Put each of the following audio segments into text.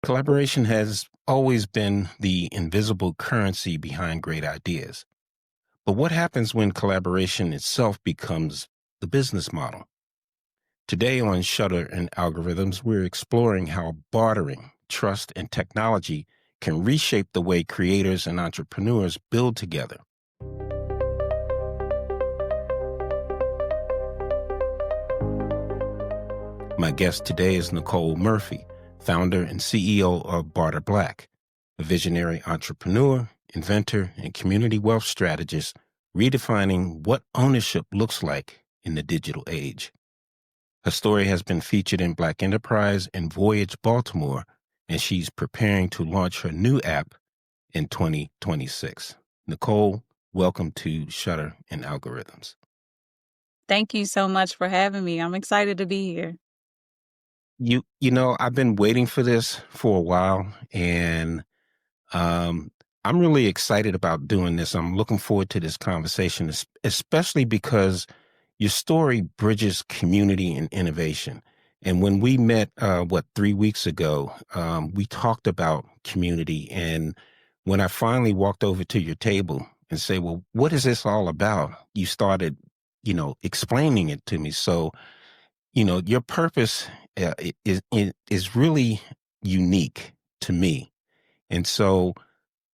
Collaboration has always been the invisible currency behind great ideas. But what happens when collaboration itself becomes the business model? Today on Shutter and Algorithms, we're exploring how bartering, trust, and technology can reshape the way creators and entrepreneurs build together. My guest today is Nicole Murphy, founder and CEO of Barter Black, a visionary entrepreneur, inventor, and community wealth strategist redefining what ownership looks like in the digital age. Her story has been featured in Black Enterprise and Voyage Baltimore, and she's preparing to launch her new app in 2026. Nicole, welcome to Shutter and Algorithms. Thank you so much for having me. I'm excited to be here. I've been waiting for this for a while, and I'm really excited about doing this. I'm looking forward to this conversation, especially because your story bridges community and innovation. And when we met, 3 weeks ago, we talked about community. And when I finally walked over to your table and say, well, what is this all about? You started, explaining it to me. So, your purpose is really unique to me. And so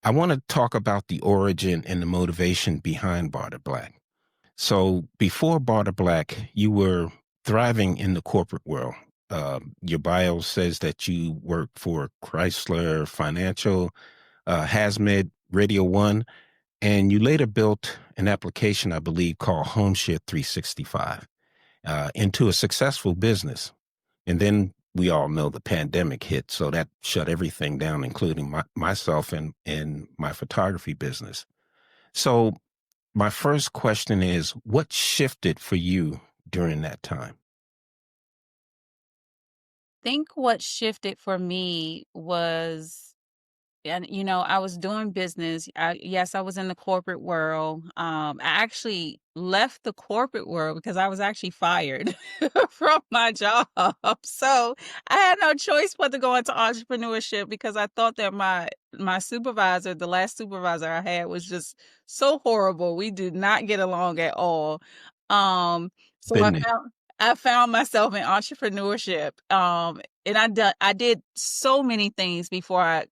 I want to talk about the origin and the motivation behind Barter Black. So before Barter Black, you were thriving in the corporate world. Your bio says that you worked for Chrysler Financial, Hazmet, Radio One, and you later built an application, I believe, called HomeShare 365 into a successful business. And then we all know the pandemic hit, so that shut everything down, including myself and my photography business. So my first question is, what shifted for you during that time? Think what shifted for me was, and I was doing business. Yes, I was in the corporate world. I actually left the corporate world because I was actually fired from my job. So I had no choice but to go into entrepreneurship because I thought that my supervisor, the last supervisor I had, was just so horrible. We did not get along at all. Um, so Been there. I found myself in entrepreneurship. And I did so many things before I,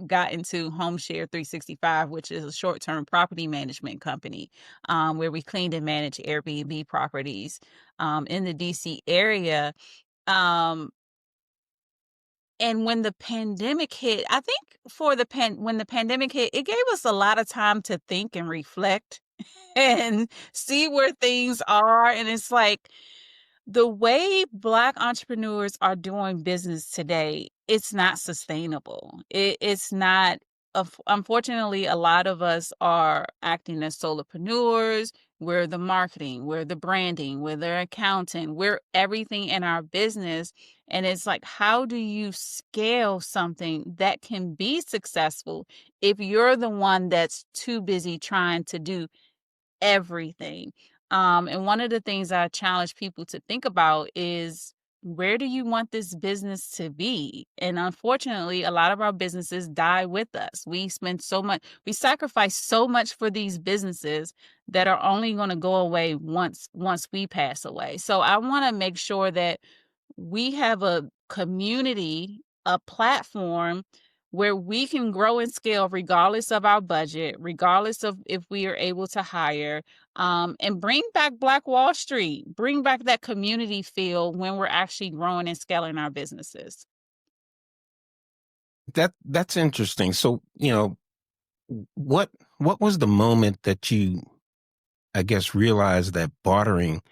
got into HomeShare 365, which is a short-term property management company, where we cleaned and managed Airbnb properties in the DC area. Um, and when the pandemic hit, I think when the pandemic hit, it gave us a lot of time to think and reflect and see where things are. And it's like, the way Black entrepreneurs are doing business today, it's not sustainable. It's not. Unfortunately, a lot of us are acting as solopreneurs. We're the marketing, we're the branding, we're the accountant, we're everything in our business. And it's like, how do you scale something that can be successful if you're the one that's too busy trying to do everything? And one of the things I challenge people to think about is, where do you want this business to be? And unfortunately, a lot of our businesses die with us. We sacrifice so much for these businesses that are only going to go away once we pass away. So I want to make sure that we have a community, a platform where we can grow and scale regardless of our budget, regardless of if we are able to hire, and bring back Black Wall Street, bring back that community feel when we're actually growing and scaling our businesses. That's interesting. So, what what was the moment that you, I guess, realized that bartering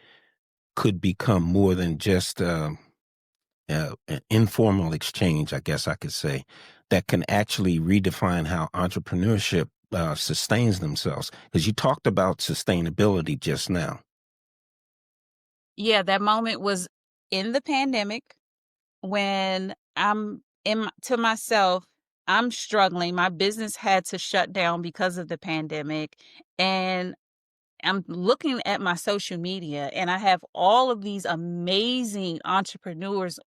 could become more than just an informal exchange, I guess I could say, that can actually redefine how entrepreneurship sustains themselves? Because you talked about sustainability just now. Yeah, that moment was in the pandemic when to myself, I'm struggling. My business had to shut down because of the pandemic. And I'm looking at my social media and I have all of these amazing entrepreneurs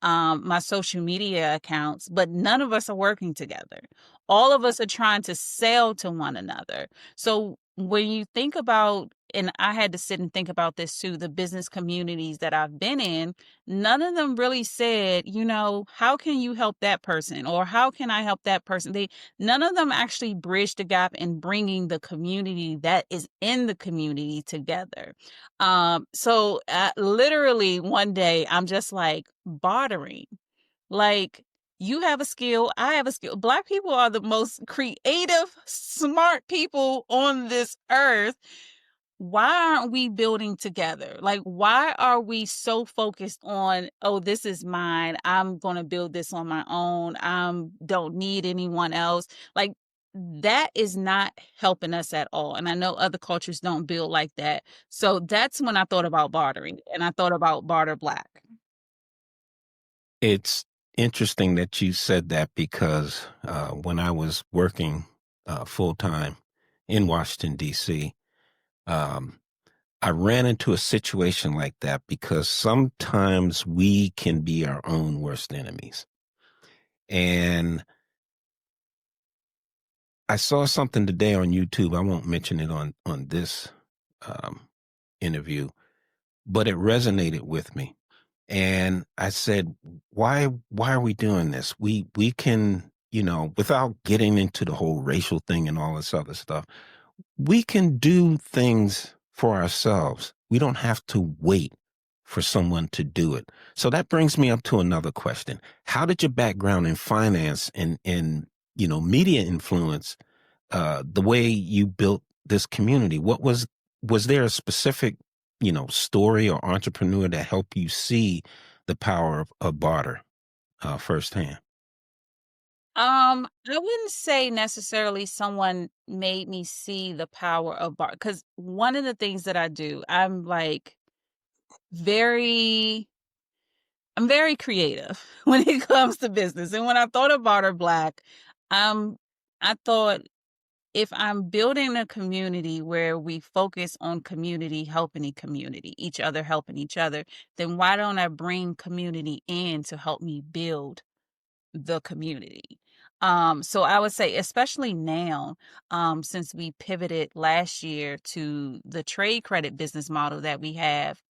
my social media accounts, but none of us are working together. All of us are trying to sell to one another. So when you think about, and I had to sit and think about this too, the business communities that I've been in, none of them really said, how can you help that person, or how can I help that person? None of them actually bridged the gap in bringing the community that is in the community together. So literally one day I'm just like, bartering. Like, you have a skill, I have a skill. Black people are the most creative, smart people on this earth. Why aren't we building together? Like, why are we so focused on, oh, this is mine, I'm going to build this on my own, I don't need anyone else? Like, that is not helping us at all. And I know other cultures don't build like that. So that's when I thought about bartering, and I thought about Barter Black. It's interesting that you said that because when I was working full time in Washington, D.C., um, I ran into a situation like that because sometimes we can be our own worst enemies. And I saw something today on YouTube. I won't mention it on this um, interview, but it resonated with me. And I said, why are we doing this? We can, without getting into the whole racial thing and all this other stuff, we can do things for ourselves. We don't have to wait for someone to do it. So that brings me up to another question. How did your background in finance and media influence the way you built this community? Was there a specific, story or entrepreneur that helped you see the power of barter firsthand? I wouldn't say necessarily someone made me see the power of bar, because one of the things that I do, very I'm very creative when it comes to business. And when I thought of Barter Black, I thought, if I'm building a community where we focus on community helping each other helping each other, then why don't I bring community in to help me build the community? So I would say, especially now, since we pivoted last year to the trade credit business model that we have,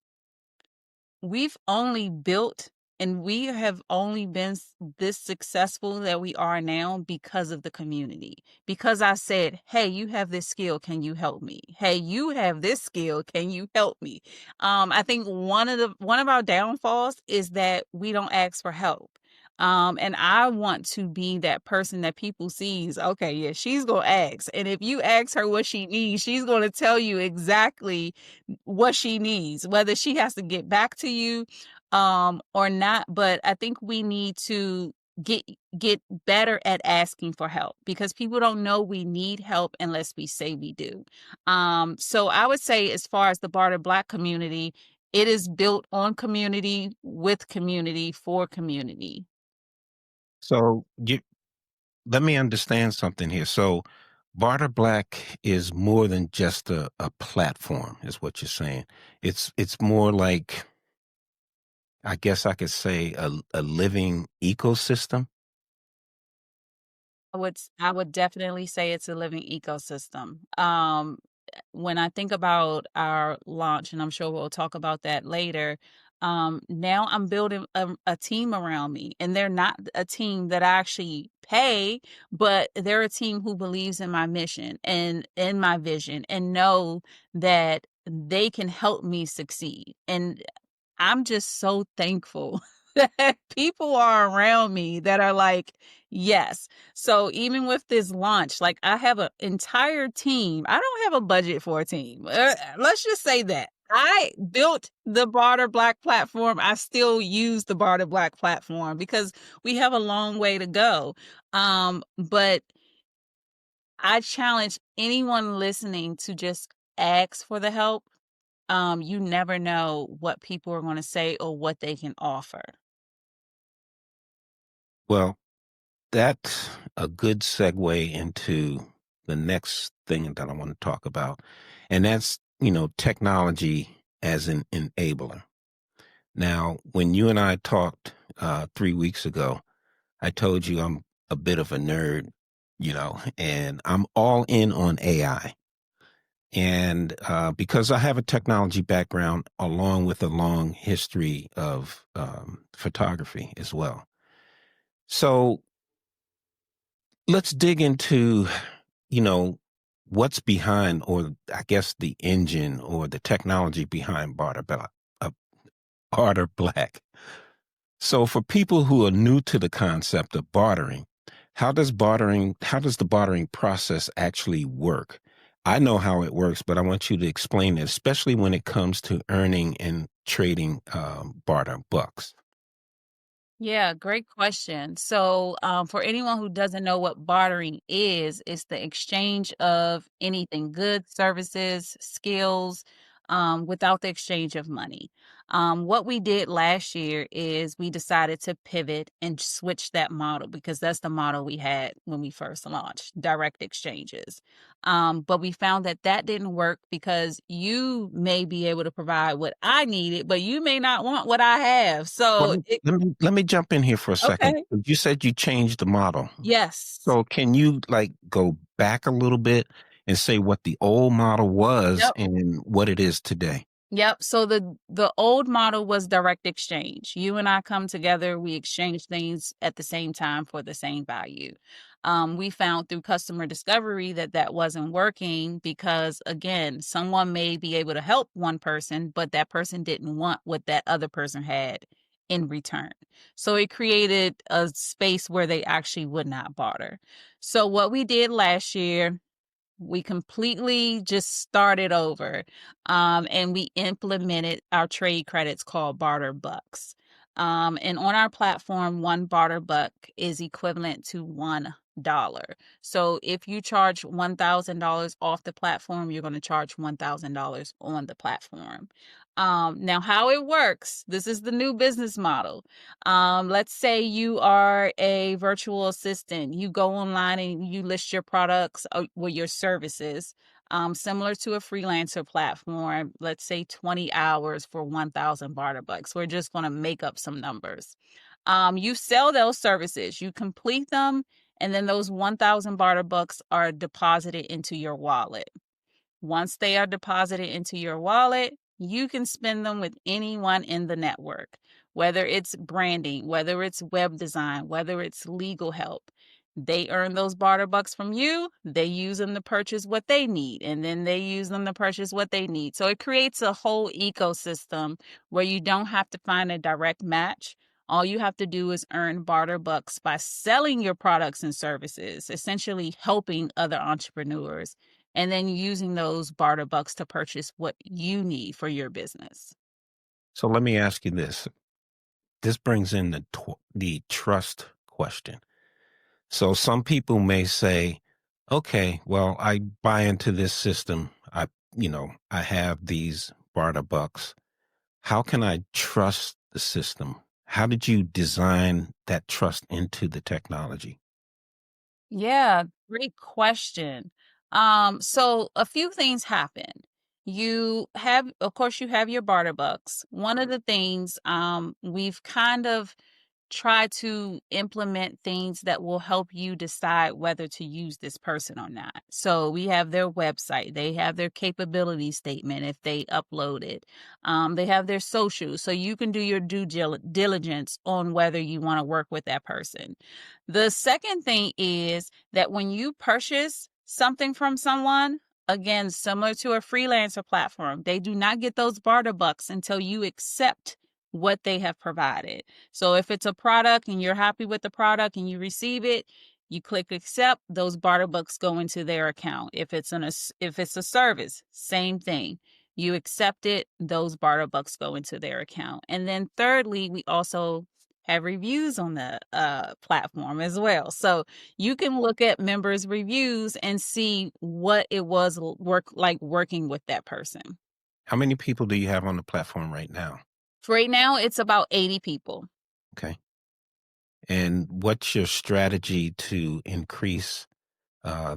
we've only built, and we have only been this successful that we are now because of the community. Because I said, hey, you have this skill, can you help me? Hey, you have this skill, can you help me? I think one of our downfalls is that we don't ask for help. And I want to be that person that people sees, okay, yeah, she's gonna ask, and if you ask her what she needs, she's gonna tell you exactly what she needs, whether she has to get back to you or not. But I think we need to get get better at asking for help, because people don't know we need help unless we say we do. So I would say, as far as the Barter Black community, it is built on community, with community, for community. So let me understand something here. So Barter Black is more than just a platform, is what you're saying. It's more like, I guess I could say, a living ecosystem. I would definitely say it's a living ecosystem. When I think about our launch, and I'm sure we'll talk about that later, now I'm building a team around me, and they're not a team that I actually pay, but they're a team who believes in my mission and in my vision, and know that they can help me succeed. And I'm just so thankful that people are around me that are like, yes. So even with this launch, like, I have an entire team. I don't have a budget for a team. Let's just say that. I built the Barter Black platform. I still use the Barter Black platform because we have a long way to go. But I challenge anyone listening to just ask for the help. You never know what people are going to say or what they can offer. Well, that's a good segue into the next thing that I want to talk about. And that's, technology as an enabler. Now, when you and I talked 3 weeks ago, I told you I'm a bit of a nerd, and I'm all in on AI. And because I have a technology background along with a long history of photography as well. So let's dig into, you know, what's behind, or I guess the engine or the technology behind Barter Black. So for people who are new to the concept of bartering, how does the bartering process actually work? I know how it works, but I want you to explain it, especially when it comes to earning and trading barter bucks. Yeah, great question. So, for anyone who doesn't know what bartering is, it's the exchange of anything, goods, services, skills, without the exchange of money. What we did last year is we decided to pivot and switch that model because that's the model we had when we first launched, direct exchanges. But we found that that didn't work because you may be able to provide what I needed, but you may not want what I have. Well, So let me jump in here for a second. okay. You said you changed the model. Yes. So can you like go back a little bit and say what the old model was Yep. and what it is today? Yep. So the old model was direct exchange. You and I come together, we exchange things at the same time for the same value. We found through customer discovery that that wasn't working because again, someone may be able to help one person, but that person didn't want what that other person had in return. So it created a space where they actually would not barter. So what we did last year, we completely just started over, and we implemented our trade credits called barter bucks. And on our platform, one barter buck is equivalent to $1. So if you charge $1,000 off the platform, you're going to charge $1,000 on the platform. Now, how it works, this is the new business model. Let's say you are a virtual assistant. You go online and you list your products or your services, similar to a freelancer platform. Let's say 20 hours for 1,000 barter bucks. We're just going to make up some numbers. You sell those services, you complete them, and then those 1,000 barter bucks are deposited into your wallet. Once they are deposited into your wallet, you can spend them with anyone in the network, whether it's branding, whether it's web design, whether it's legal help. They earn those barter bucks from you. They use them to purchase what they need, and then they use them to purchase what they need. So it creates a whole ecosystem where you don't have to find a direct match. All you have to do is earn barter bucks by selling your products and services, essentially helping other entrepreneurs and then using those barter bucks to purchase what you need for your business. So let me ask you this. This brings in the trust question. So some people may say, okay, well, I buy into this system. I have these barter bucks. How can I trust the system? How did you design that trust into the technology? Yeah, great question. So a few things happen. You have, of course, you have your barter bucks. One of the things we've kind of try to implement things that will help you decide whether to use this person or not. So we have their website, they have their capability statement if they upload it, they have their socials, so you can do your diligence on whether you want to work with that person. The second thing is that when you purchase something from someone, again, similar to a freelancer platform, they do not get those barter bucks until you accept what they have provided. So if it's a product and you're happy with the product and you receive it, you click accept, those barter bucks go into their account. If it's a service, same thing. You accept it, those barter bucks go into their account. And then thirdly, we also have reviews on the platform as well. So you can look at members' reviews and see what it was working with that person. How many people do you have on the platform right now? For right now, it's about 80 people. Okay. And what's your strategy to increase uh,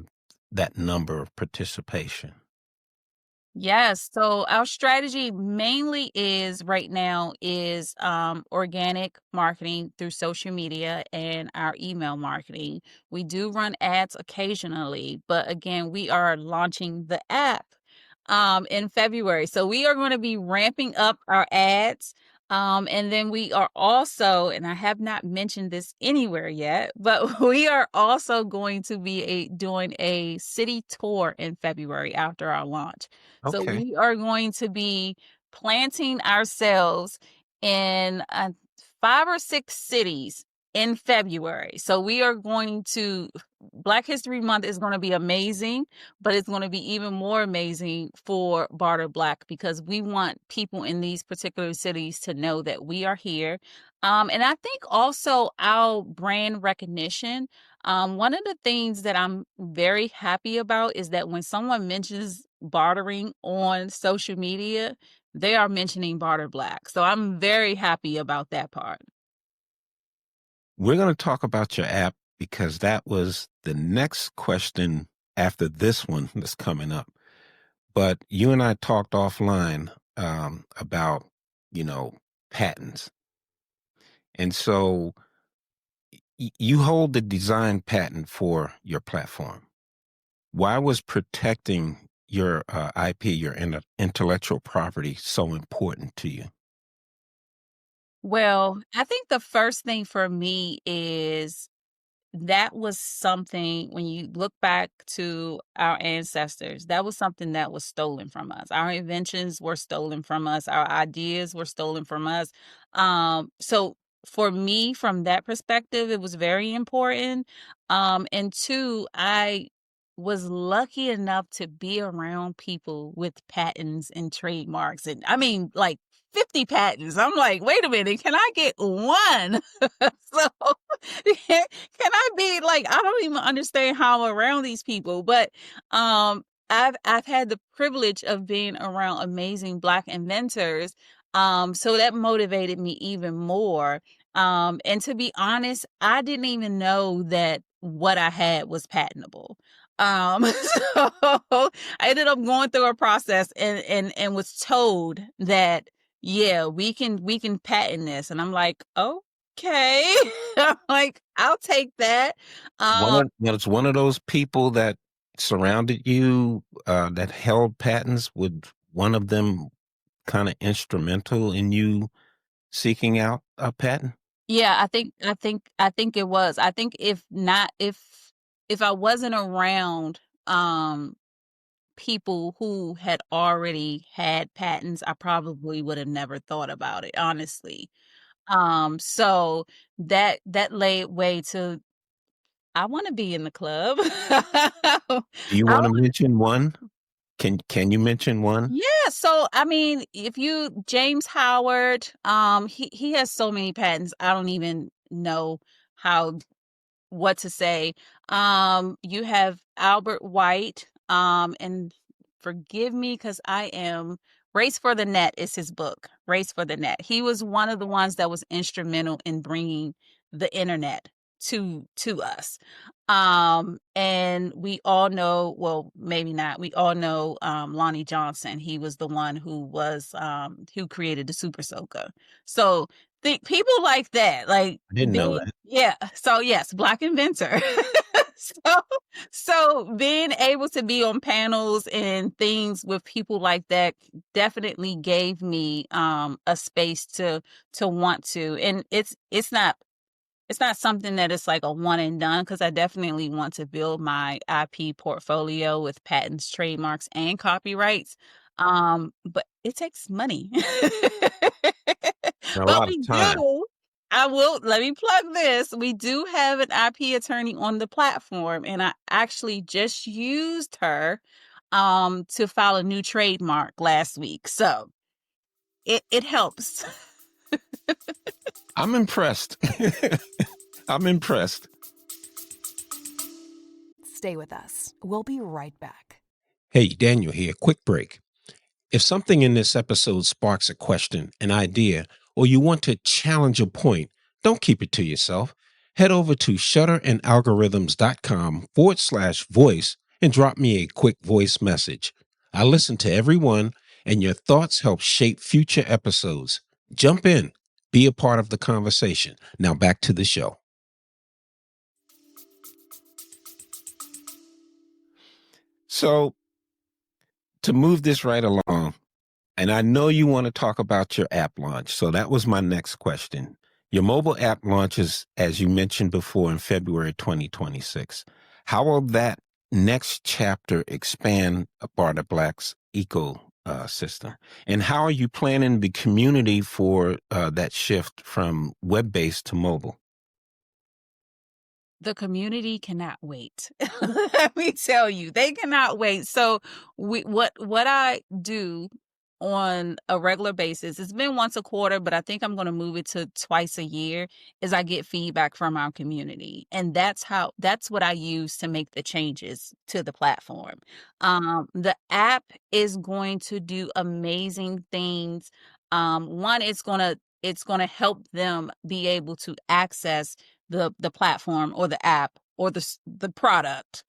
that number of participation? Yes. So our strategy mainly is right now is organic marketing through social media and our email marketing. We do run ads occasionally, but again, we are launching the app in February. So we are going to be ramping up our ads. And then we are also, and I have not mentioned this anywhere yet, but we are also going to be doing a city tour in February after our launch. So Okay. we are going to be planting ourselves in 5 or 6 cities in February. So we are going to, Black History Month is going to be amazing, but it's going to be even more amazing for Barter Black because we want people in these particular cities to know that we are here. And I think also our brand recognition. One of the things that I'm very happy about is that when someone mentions bartering on social media, they are mentioning Barter Black. So I'm very happy about that part. We're going to talk about your app because that was the next question after this one that's coming up. But you and I talked offline about, you know, patents. And so you hold the design patent for your platform. Why was protecting your IP, your intellectual property, so important to you? Well, I think the first thing for me is that was something when you look back to our ancestors, that was something that was stolen from us. Our inventions were stolen from us, our ideas were stolen from us. So for me, from that perspective, it was very important. And two, I was lucky enough to be around people with patents and trademarks. And I mean, like 50 patents. I'm like, wait a minute, can I get one? So can I be like, I don't even understand how I'm around these people, but I've had the privilege of being around amazing Black inventors. So that motivated me even more. And to be honest, I didn't even know that what I had was patentable. So I ended up going through a process and was told that yeah, we can patent this. And I'm like, okay. I'm like, I'll take that. Um, It's one of those people that surrounded you that held patents. Would one of them kind of instrumental in you seeking out a patent? yeah, I think it was. I think if not, if I wasn't around um people who had already had patents, I probably would have never thought about it, honestly. So that laid way to I want to be in the club. Do you I want to mention one? Can you mention one? Yeah, so I mean, if you James Howard, he has so many patents. I don't even know how what to say. You have Albert White, and forgive me because I am Race for the Net is his book. Race for the Net. He was one of the ones that was instrumental in bringing the internet to us. And we all know, well, maybe not. We all know Lonnie Johnson. He was the one who created the Super Soaker. So think people like that, like I didn't know being that. yeah. So yes, Black inventor. so so being able to be on panels and things with people like that definitely gave me a space to want to. And it's not something that it's like a one and done because I definitely want to build my IP portfolio with patents, trademarks, and copyrights. But it takes money. A But lot of we time. do. I will let me plug this. We do have an IP attorney on the platform, and I actually just used her to file a new trademark last week. So it helps. I'm impressed. I'm impressed. Stay with us. We'll be right back. Hey, Daniel here. Quick break. If something in this episode sparks a question, an idea, or you want to challenge a point, don't keep it to yourself. Head over to shutterandalgorithms.com/voice and drop me a quick voice message. I listen to everyone, and your thoughts help shape future episodes. Jump in, be a part of the conversation. Now back to the show. So, to move this right along, and I know you want to talk about your app launch. So that was my next question. Your mobile app launches, as you mentioned before, in February 2026. How will that next chapter expand Barter Black's ecosystem? And how are you planning the community for that shift from web-based to mobile? The community cannot wait. Let me tell you, they cannot wait. So what I do on a regular basis, it's been once a quarter, but I think I'm going to move it to twice a year, is I get feedback from our community. And that's what I use to make the changes to the platform. The app is going to do amazing things. One, it's going to help them be able to access the platform or the app or the product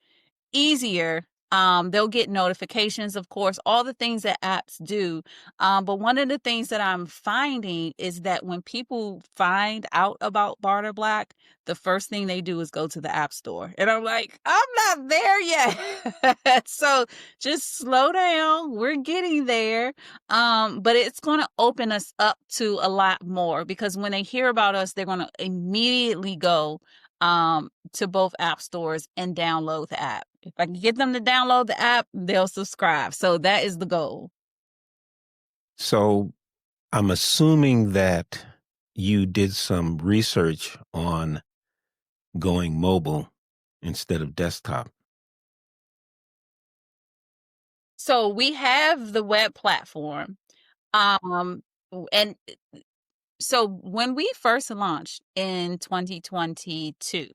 easier. They'll get notifications, of course, all the things that apps do. But one of the things that I'm finding is that when people find out about Barter Black, the first thing they do is go to the App Store. And I'm like, I'm not there yet. So just slow down. We're getting there. But it's going to open us up to a lot more, because when they hear about us, they're going to immediately go to both app stores and download the app. If I can get them to download the app, they'll subscribe. So that is the goal. So I'm assuming that you did some research on going mobile instead of desktop. So we have the web platform. And so when we first launched in 2022,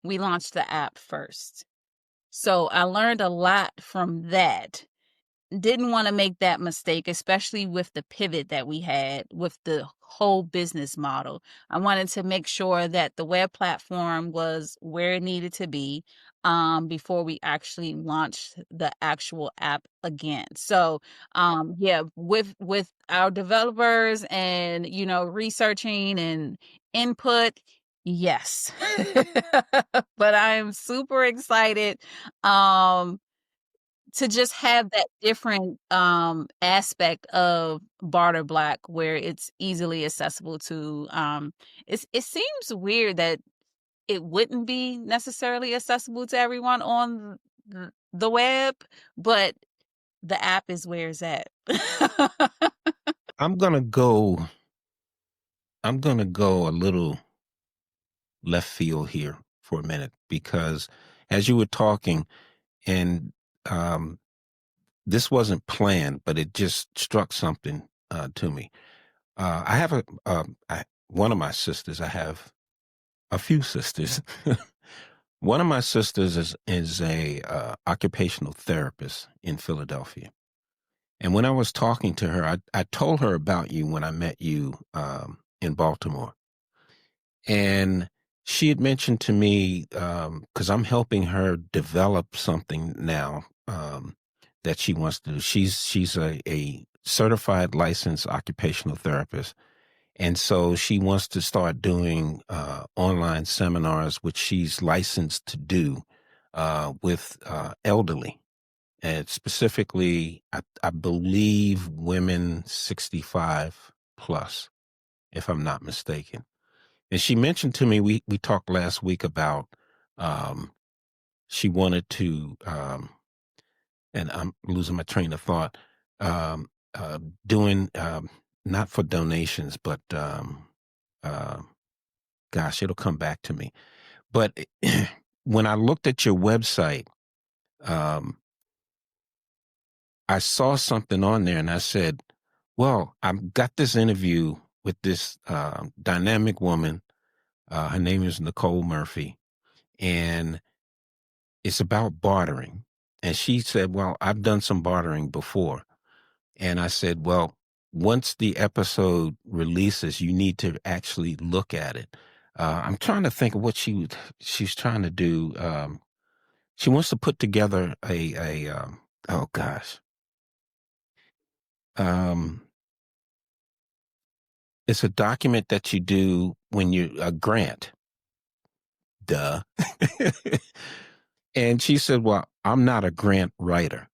we launched the app first. So I learned a lot from that. Didn't want to make that mistake, especially with the pivot that we had with the whole business model. I wanted to make sure that the web platform was where it needed to be before we actually launched the actual app again. So yeah, with our developers and researching and input, yes. But I'm super excited to just have that different aspect of Barter Black, where it's easily accessible to it seems weird that it wouldn't be necessarily accessible to everyone on the web, but the app is where it's at. I'm gonna go a little left field here for a minute, because as you were talking, and this wasn't planned, but it just struck something to me. I have one of my sisters. I have a few sisters. One of my sisters is a occupational therapist in Philadelphia. And when I was talking to her, I told her about you when I met you in Baltimore. And she had mentioned to me, because I'm helping her develop something now that she wants to do. She's a certified licensed occupational therapist. And so she wants to start doing online seminars, which she's licensed to do with elderly. And specifically, I believe women 65 plus, if I'm not mistaken. And she mentioned to me, we talked last week about um, she wanted to, and I'm losing my train of thought, um, doing, not for donations, but uh, gosh, it'll come back to me. But when I looked at your website, um, I saw something on there and I said, well, I've got this interview with this dynamic woman. Her name is Nicole Murphy, and it's about bartering. And she said, well, I've done some bartering before. And I said, well, once the episode releases, you need to actually look at it. I'm trying to think of what she's trying to do. She wants to put together oh gosh. um, it's a document that you do when you a grant. Duh. And she said, "Well, I'm not a grant writer."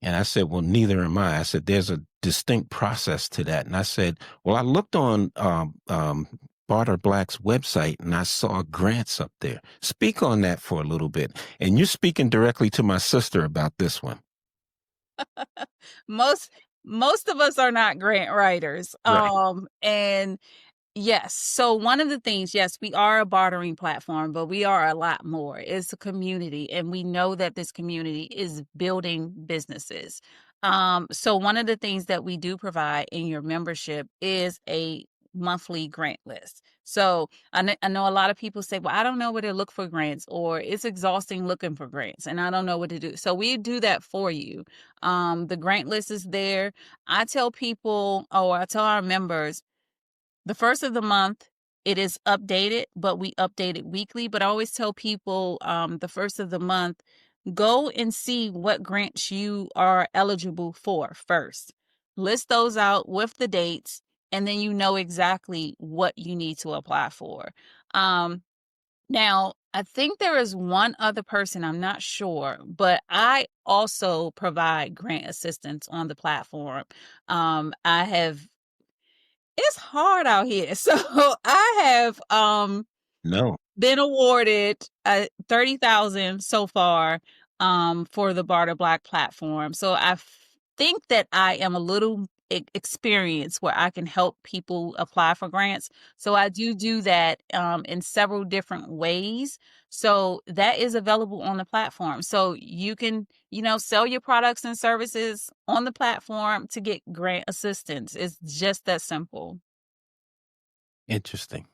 And I said, "Well, neither am I." I said, "There's a distinct process to that." And I said, "Well, I looked on Barter Black's website and I saw grants up there. Speak on that for a little bit." And you're speaking directly to my sister about this one. most most of us are not grant writers. Right. And yes. So one of the things, yes, we are a bartering platform, but we are a lot more. It's a community, and we know that this community is building businesses. So one of the things that we do provide in your membership is a monthly grant list. So I know a lot of people say, well, I don't know where to look for grants, or it's exhausting looking for grants and I don't know what to do. So we do that for you. The grant list is there. I tell people, or I tell our members, the first of the month, it is updated, but we update it weekly. But I always tell people the first of the month, go and see what grants you are eligible for first. List those out with the dates, and then you know exactly what you need to apply for. Now, I think there is one other person, I'm not sure, but I also provide grant assistance on the platform. I have It's hard out here. So I have No. been awarded 30,000 so far for the Barter Black platform. So think that I am a little experienced where I can help people apply for grants. So I do that in several different ways. So that is available on the platform. So you can, sell your products and services on the platform to get grant assistance. It's just that simple. Interesting.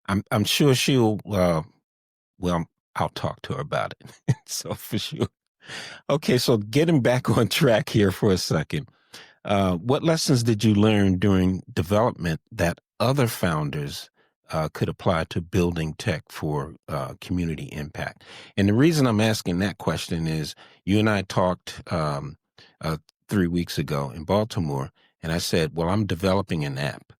I'm sure she'll well, I'll talk to her about it. So for sure. Okay, so getting back on track here for a second. What lessons did you learn during development that other founders could apply to building tech for community impact? And the reason I'm asking that question is you and I talked 3 weeks ago in Baltimore, and I said, well, I'm developing an app,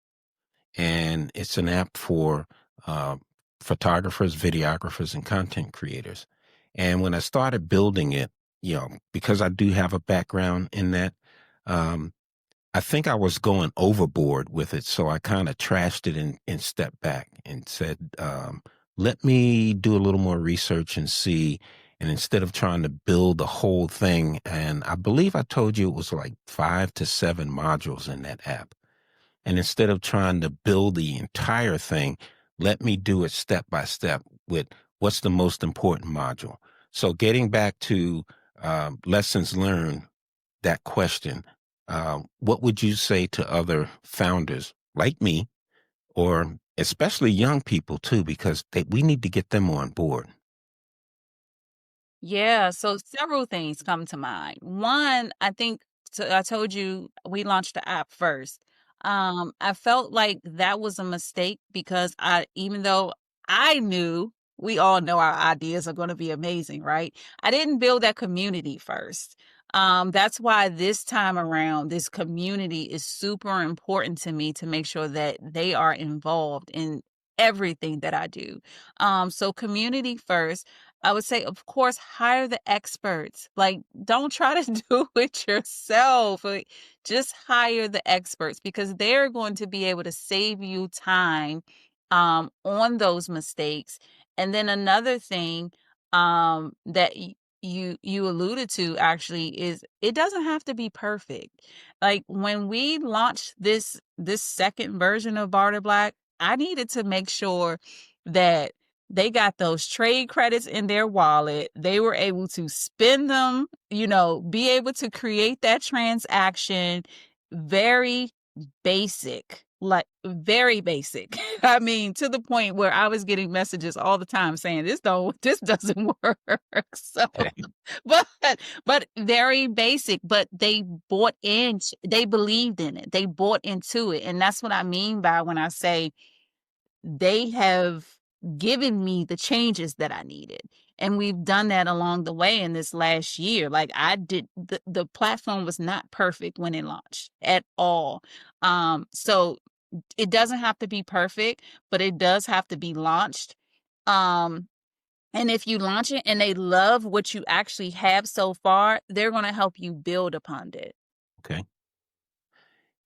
and it's an app for uh, photographers, videographers, and content creators. And when I started building it, because I do have a background in that, um, I think I was going overboard with it. So I kind of trashed it and stepped back and said, let me do a little more research and see. And instead of trying to build the whole thing, and I believe I told you it was like 5 to 7 modules in that app. And instead of trying to build the entire thing, let me do it step by step with what's the most important module. So getting back to lessons learned, that question, what would you say to other founders like me, or especially young people too, because we need to get them on board? Yeah, so several things come to mind. One, I think I told you we launched the app first. I felt like that was a mistake because even though I knew we all know our ideas are going to be amazing, right? I didn't build that community first. That's why this time around, this community is super important to me to make sure that they are involved in everything that I do. So community first. I would say, of course, hire the experts. Like, don't try to do it yourself. Like, just hire the experts because they're going to be able to save you time on those mistakes. And then another thing that you alluded to actually is it doesn't have to be perfect. Like when we launched this second version of Barter Black, I needed to make sure that they got those trade credits in their wallet. They were able to spend them, be able to create that transaction. Very basic, like very basic. I mean, to the point where I was getting messages all the time saying this doesn't work. So, but but very basic, but they bought in, they believed in it. They bought into it. And that's what I mean by when I say they have given me the changes that I needed. And we've done that along the way in this last year. Like the platform was not perfect when it launched at all. So it doesn't have to be perfect, but it does have to be launched. Um, and if you launch it and they love what you actually have so far, they're going to help you build upon it. Okay.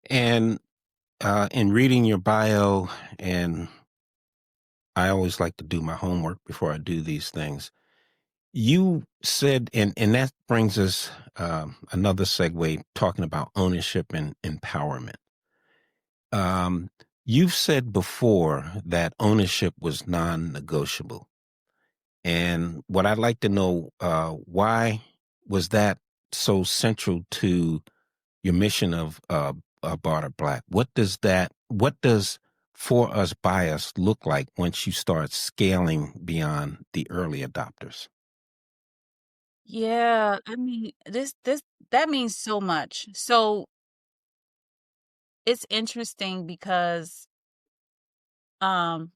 And in reading your bio, and I always like to do my homework before I do these things. You said, and that brings us another segue talking about ownership and empowerment. Um, you've said before that ownership was non-negotiable. And what I'd like to know, why was that so central to your mission of Barter Black? What does for us by us look like once you start scaling beyond the early adopters? Yeah, I mean, this that means so much. So it's interesting because um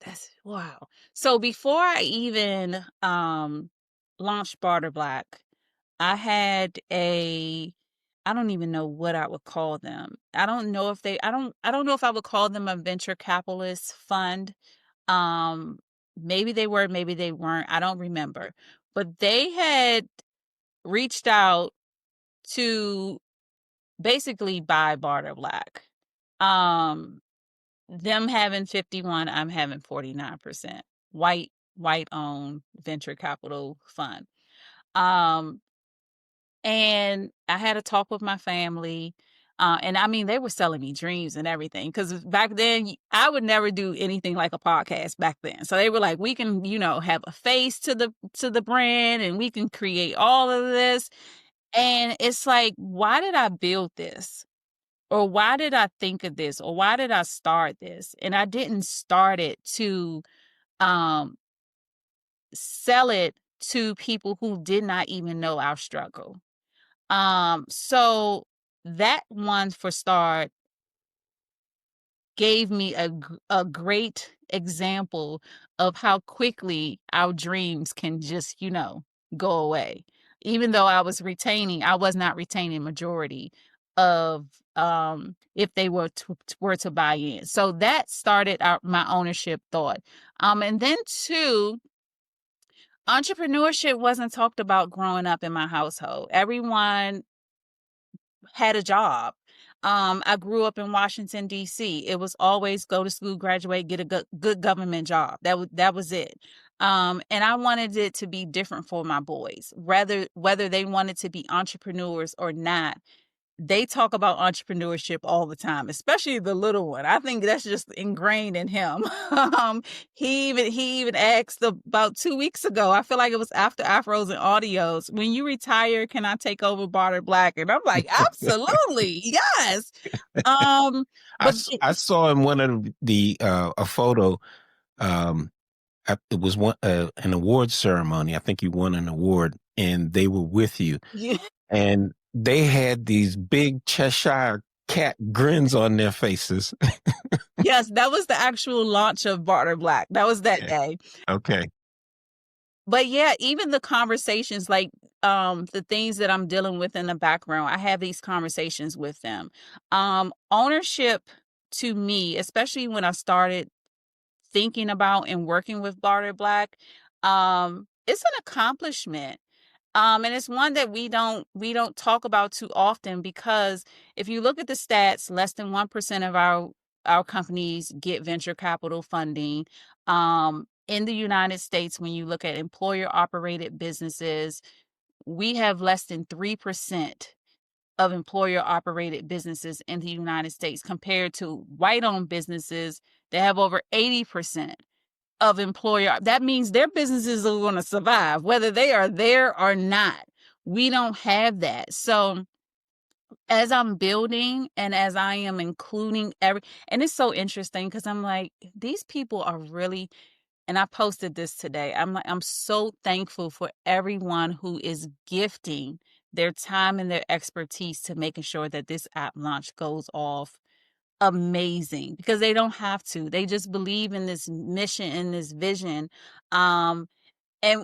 that's wow. So before I even launched Barter Black, I had a I don't even know what I would call them. I don't know if they I don't know if I would call them a venture capitalist fund. Um Maybe they were, maybe they weren't. I don't remember. But they had reached out to basically buy Barter Black. Um them having 51, I'm having 49%. White owned venture capital fund. Um and I had a talk with my family. And I mean, they were selling me dreams and everything. Because back then, I would never do anything like a podcast back then. So they were like, "We can, have a face to the brand, and we can create all of this." And it's like, why did I build this? Or why did I think of this? Or why did I start this? And I didn't start it to um, sell it to people who did not even know our struggle. So that one for start gave me a great example of how quickly our dreams can just, go away. Even though I was not retaining majority of if they were to buy in. So that started my ownership thought. And then two, entrepreneurship wasn't talked about growing up in my household. Everyone had a job. I grew up in Washington, D.C. It was always go to school, graduate, get a good government job. That was it. And I wanted it to be different for my boys, whether they wanted to be entrepreneurs or not. They talk about entrepreneurship all the time, especially the little one. I think that's just ingrained in him. He even asked about 2 weeks ago. I feel like it was after Afros and Audios. When you retire, can I take over Barter Black? And I'm like, absolutely, yes. Um, but I saw in one of the a photo. Um, it was an award ceremony. I think you won an award, and they were with you, yeah, and they had these big Cheshire cat grins on their faces. yes, that was the actual launch of Barter Black. That was that Yeah. day. Okay. But yeah, even the conversations, like the things that I'm dealing with in the background, I have these conversations with them. Ownership to me, especially when I started thinking about and working with Barter Black, it's an accomplishment. And it's one that we don't talk about too often, because if you look at the stats, less than 1% of our companies get venture capital funding. In the United States, when you look at employer operated businesses, we have less than 3% of employer operated businesses in the United States, compared to white owned businesses that have over 80% of employer. That means their businesses are going to survive, whether they are there or not. We don't have that. So as I'm building and as I am including and it's so interesting because I'm like, these people are really, and I posted this today. I'm like, I'm so thankful for everyone who is gifting their time and their expertise to making sure that this app launch goes off amazing because they don't have to. They just believe in this mission and this vision. And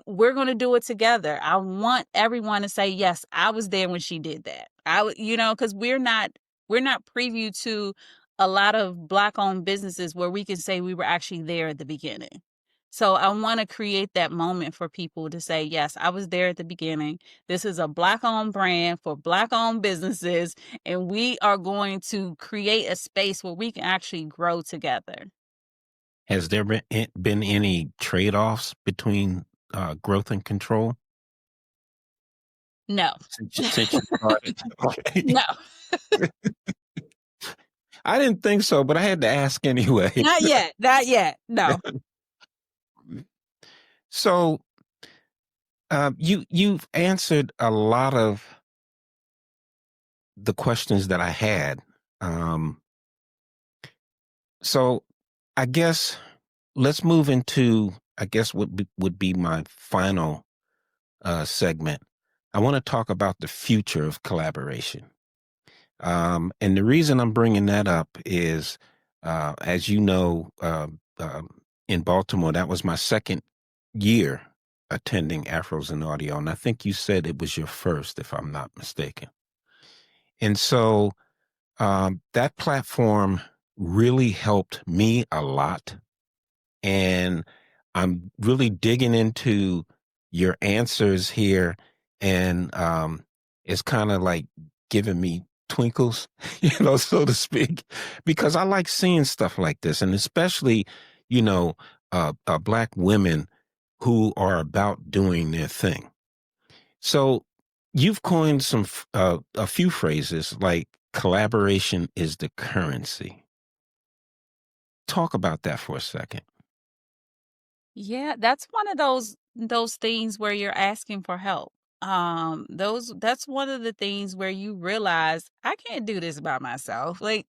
we're going to do it together. I want everyone to say, yes, I was there when she did that. Because we're not preview to a lot of Black owned businesses where we can say we were actually there at the beginning. So I want to create that moment for people to say, yes, I was there at the beginning. This is a Black owned brand for Black owned businesses, and we are going to create a space where we can actually grow together. Has there been any trade-offs between growth and control No. since you started? Okay. No. I didn't think so, but I had to ask anyway. Not yet. Not yet. No. So you've answered a lot of the questions that I had. So I guess let's move into, I guess, what would be my final segment. I want to talk about the future of collaboration. And the reason I'm bringing that up is, as you know, in Baltimore, that was my second year attending Afros in Audio. And I think you said it was your first, if I'm not mistaken. And so that platform really helped me a lot. And I'm really digging into your answers here. And it's kind of like giving me twinkles, so to speak, because I like seeing stuff like this. And especially, Black women who are about doing their thing. So you've coined a few phrases like collaboration is the currency. Talk about that for a second. Yeah, that's one of those things where you're asking for help. That's one of the things where you realize I can't do this by myself. Like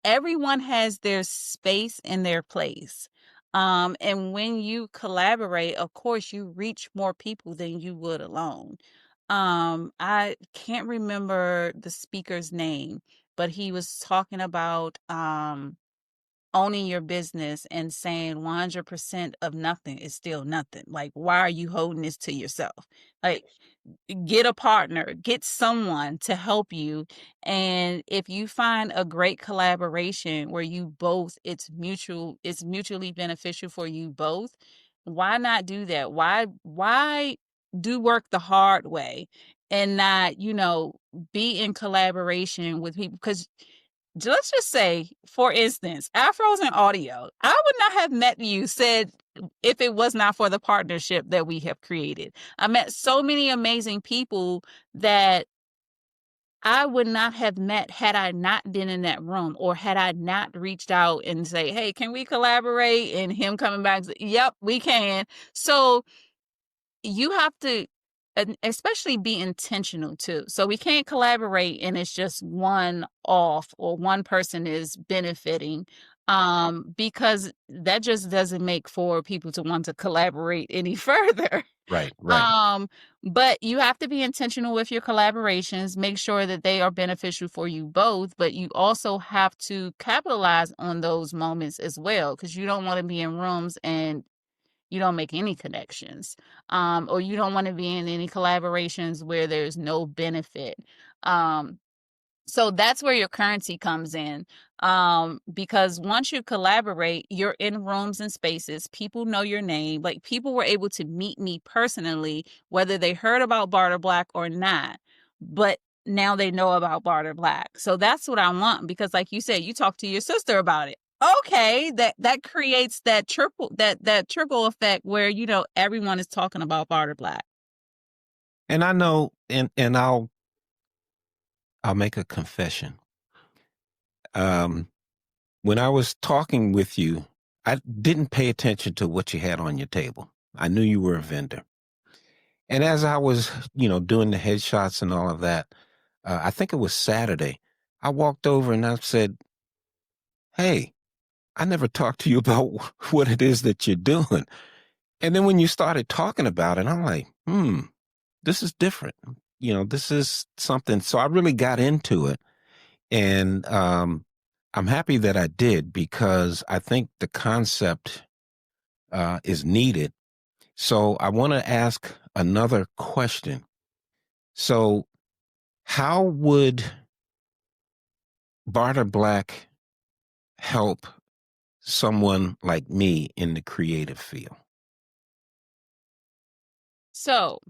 everyone has their space and their place. And when you collaborate, of course, you reach more people than you would alone. I can't remember the speaker's name, but he was talking about owning your business and saying 100% of nothing is still nothing. Like, why are you holding this to yourself? Like, get a partner, get someone to help you. And if you find a great collaboration where you both, it's mutually beneficial for you both, why not do that? Why do work the hard way and not, be in collaboration with people? Because let's just say, for instance, Afros and Audio, I would not have met you said if it was not for the partnership that we have created. I met so many amazing people that I would not have met had I not been in that room or had I not reached out and say, hey, can we collaborate? And him coming back and say, yep, we can. So you have to especially be intentional too. So we can't collaborate and it's just one off or one person is benefiting, because that just doesn't make for people to want to collaborate any further. Right, right. But you have to be intentional with your collaborations, make sure that they are beneficial for you both, but you also have to capitalize on those moments as well, because you don't want to be in rooms and you don't make any connections, or you don't want to be in any collaborations where there's no benefit. So that's where your currency comes in, because once you collaborate, you're in rooms and spaces. People know your name. Like people were able to meet me personally, whether they heard about Barter Black or not. But now they know about Barter Black. So that's what I want, because like you said, you talked to your sister about it. Okay, that creates that trickle effect where everyone is talking about Barter Black. And I know, and I'll make a confession. When I was talking with you, I didn't pay attention to what you had on your table. I knew you were a vendor. And as I was, doing the headshots and all of that, I think it was Saturday, I walked over and I said, hey, I never talked to you about what it is that you're doing. And then when you started talking about it, I'm like, this is different. This is something. So I really got into it. And I'm happy that I did because I think the concept is needed. So I want to ask another question. So, how would Barter Black help someone like me in the creative field? So,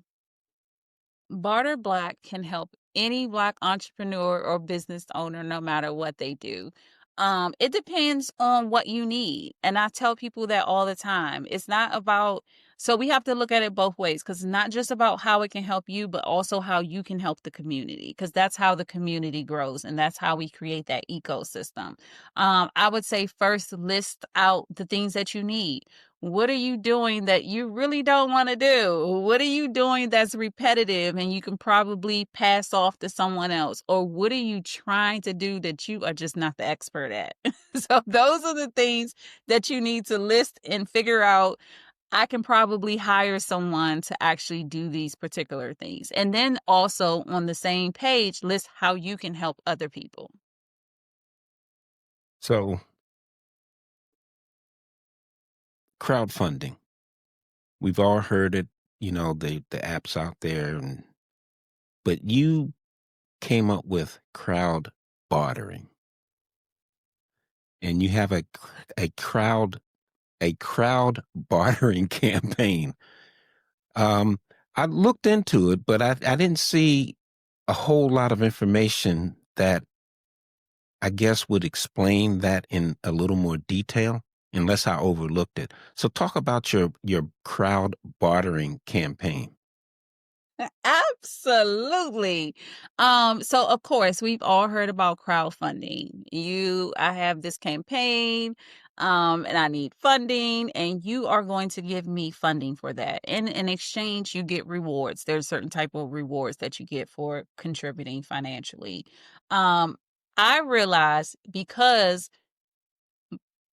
Barter Black can help any Black entrepreneur or business owner, no matter what they do. It depends on what you need. And I tell people that all the time. It's not about, so we have to look at it both ways because it's not just about how it can help you, but also how you can help the community because that's how the community grows and that's how we create that ecosystem. I would say first list out the things that you need. What are you doing that you really don't want to do? What are you doing that's repetitive and you can probably pass off to someone else? Or what are you trying to do that you are just not the expert at? So those are the things that you need to list and figure out. I can probably hire someone to actually do these particular things. And then also on the same page, list how you can help other people. So, crowdfunding. We've all heard it, the apps out there, but you came up with crowd bartering, and you have a crowd a crowd bartering campaign. Um, I looked into it, but I didn't see a whole lot of information that I guess would explain that in a little more detail, unless I overlooked it. So talk about your crowd bartering campaign. Absolutely. So of course, we've all heard about crowdfunding. I have this campaign, and I need funding, and you are going to give me funding for that. In exchange, you get rewards. There's certain type of rewards that you get for contributing financially. Um, I realized because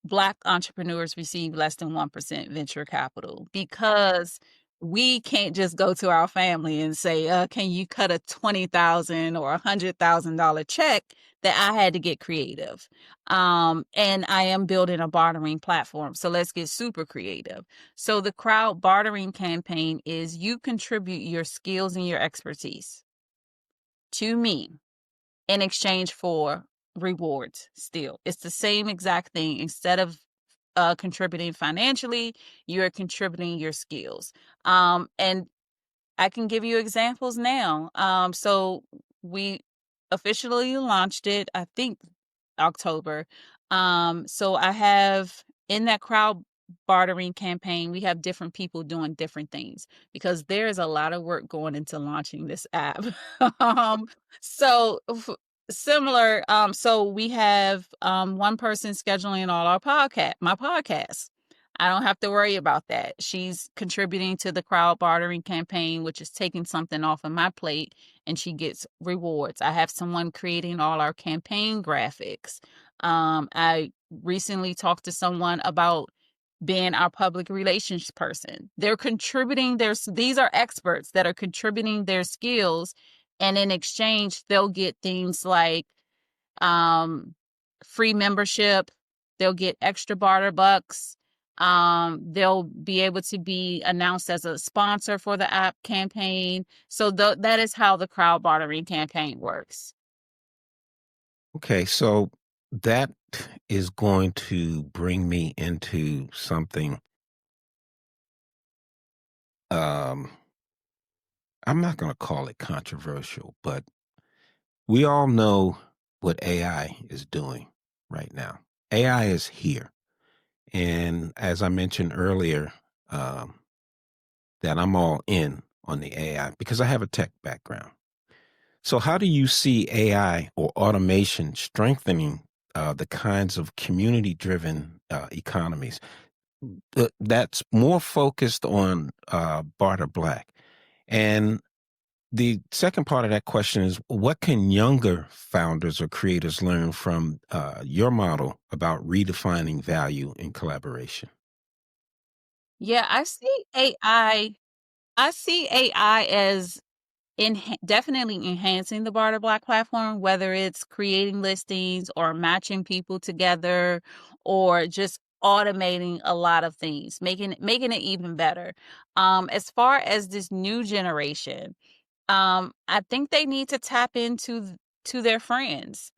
Black entrepreneurs receive less than 1% venture capital because we can't just go to our family and say, can you cut a $20,000 or $100,000 check? That I had to get creative. And I am building a bartering platform. So let's get super creative. So the crowd bartering campaign is you contribute your skills and your expertise to me in exchange for rewards still. It's the same exact thing. Instead of contributing financially, you're contributing your skills. And I can give you examples now. So we officially launched it, I think October. So I have in that crowd bartering campaign, we have different people doing different things because there is a lot of work going into launching this app. um, so similar. So we have one person scheduling all my podcast. I don't have to worry about that. She's contributing to the crowd bartering campaign, which is taking something off of my plate, and she gets rewards. I have someone creating all our campaign graphics. I recently talked to someone about being our public relations person. They're contributing these are experts that are contributing their skills, and in exchange, they'll get things like um, free membership. They'll get extra barter bucks. They'll be able to be announced as a sponsor for the app campaign. So that is how the crowd bartering campaign works. Okay, so that is going to bring me into something. Um, I'm not going to call it controversial, but we all know what AI is doing right now. AI is here. And as I mentioned earlier, um, that I'm all in on the AI because I have a tech background. So, how do you see AI or automation strengthening the kinds of community driven economies that's more focused on Barter Black? And the second part of that question is what can younger founders or creators learn from your model about redefining value in collaboration? Yeah, I see AI as definitely enhancing the Barter Black platform, whether it's creating listings or matching people together or just automating a lot of things, making it even better. As far as this new generation, I think they need to tap to their friends.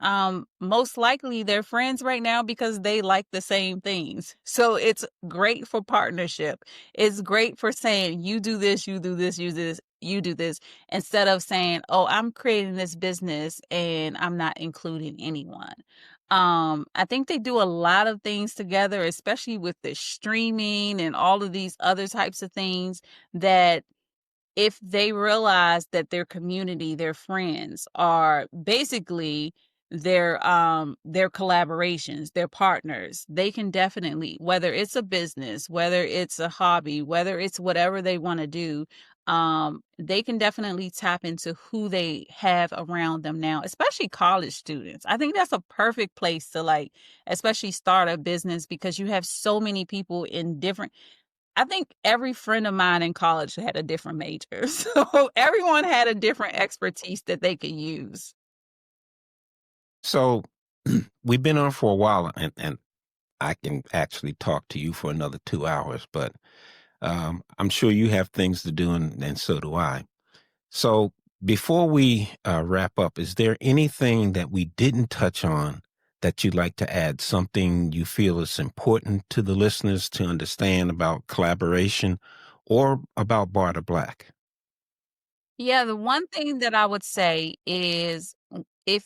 Most likely they're friends right now because they like the same things. So it's great for partnership. It's great for saying, you do this, you do this, you do this, you do this, instead of saying, oh, I'm creating this business and I'm not including anyone. I think they do a lot of things together, especially with the streaming and all of these other types of things, that if they realize that their community, their friends are basically their collaborations, their partners, they can definitely, whether it's a business, whether it's a hobby, whether it's whatever they want to do, they can definitely tap into who they have around them now, especially college students. I think that's a perfect place to, like, especially start a business, because you have so many people in different, I think every friend of mine in college had a different major. So everyone had a different expertise that they could use. So we've been on for a while, and I can actually talk to you for another 2 hours, but I'm sure you have things to do, and so do I. So before we wrap up, is there anything that we didn't touch on that you'd like to add? Something you feel is important to the listeners to understand about collaboration or about Barter Black? Yeah, the one thing that I would say is, if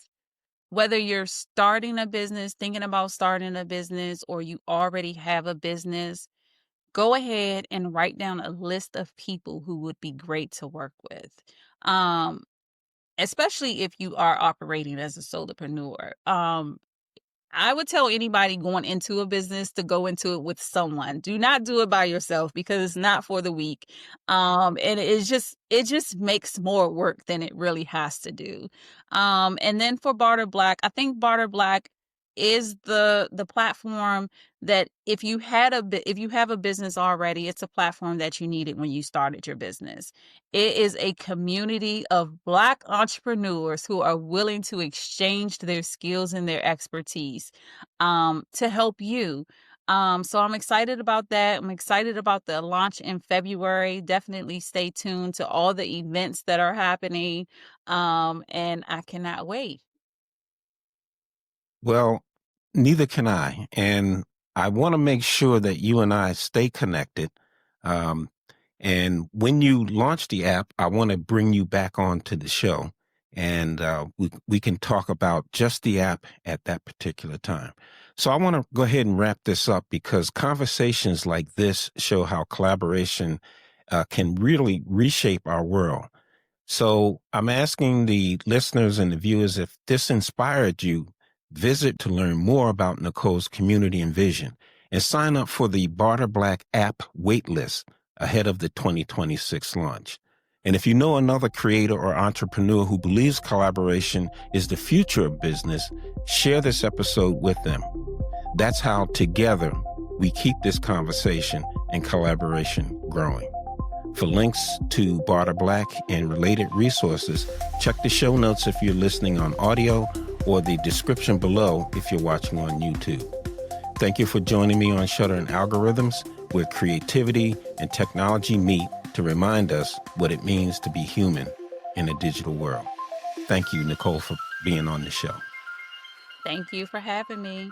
whether you're starting a business, thinking about starting a business, or you already have a business, go ahead and write down a list of people who would be great to work with. Um, Especially if you are operating as a solopreneur. I would tell anybody going into a business to go into it with someone. Do not do it by yourself, because it's not for the weak. And it just makes more work than it really has to do. And then for Barter Black, I think Barter Black is the platform that, if you have a business already, it's a platform that you needed when you started your business. It is a community of Black entrepreneurs who are willing to exchange their skills and their expertise, to help you. So I'm excited about that. I'm excited about the launch in February. Definitely stay tuned to all the events that are happening. And I cannot wait. Well, neither can I. And I want to make sure that you and I stay connected. Um, and when you launch the app, I want to bring you back on to the show, and we can talk about just the app at that particular time. So I want to go ahead and wrap this up, because conversations like this show how collaboration can really reshape our world. So I'm asking the listeners and the viewers, if this inspired you, visit to learn more about Nicole's community and vision, and sign up for the Barter Black app waitlist ahead of the 2026 launch. And if you know another creator or entrepreneur who believes collaboration is the future of business, share this episode with them. That's how together we keep this conversation and collaboration growing. For links to Barter Black and related resources, check the show notes if you're listening on audio, or the description below if you're watching on YouTube. Thank you for joining me on Shutter and Algorithms, where creativity and technology meet to remind us what it means to be human in a digital world. Thank you, Nicole, for being on the show. Thank you for having me.